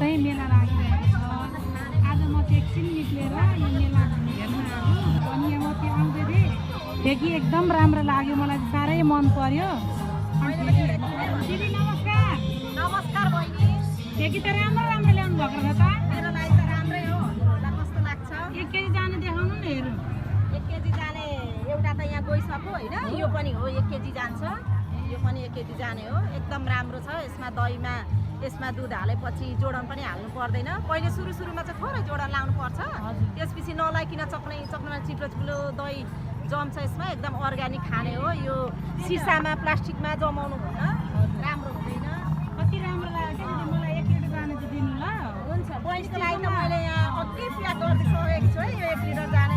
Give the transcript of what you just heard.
चाहिँ मेला लागिरहेको छ। आज म चाहिँ एकछिन निक्लेर यो मेला हेर्न आएको अनि यहाँ म चाहिँ आउँदै थिएँ ठेकी एकदम राम्रो लाग्यो मलाई साह्रै मन पर्यो। दिदी नमस्कार। नमस्कार बहिनी। ठेकी त राम्रो राम्रो ल्याउनु भएको रहेछ त। मेरो लागि त राम्रै हो। हजुरलाई कस्तो लाग्छ? 1 केजी जाने देखाउनु न हेरौँ। 1 केजी जाने एउटा त यहाँ गइसक्यो होइन, यो पनि हो 1 केजी जान्छ। यो पनि 1 केजी जाने हो। एकदम राम्रो छ। यसमा दहीमा यसमा दुध हालेपछि जोडन पनि हाल्नु पर्दैन। पहिले सुरुमा चाहिँ थोरै जोडन लाउनु पर्छ, त्यसपछि नलाइकन चक्नमा चिप्लो दही जम्छ। यसमा एकदम अर्ग्यानिक खाने हो। यो सिसामा प्लास्टिकमा जमाउनु हुन्न, राम्रो हुँदैन। कति राम्रो लाग्यो दिदी, मलाई 1 लिटर जाने चाहिँ दिनु ल। हुन्छ, बहिनीको लागि त मैले यहाँ अघि प्याक गरिदिइसकेको छु है, यो 1 लिटर जाने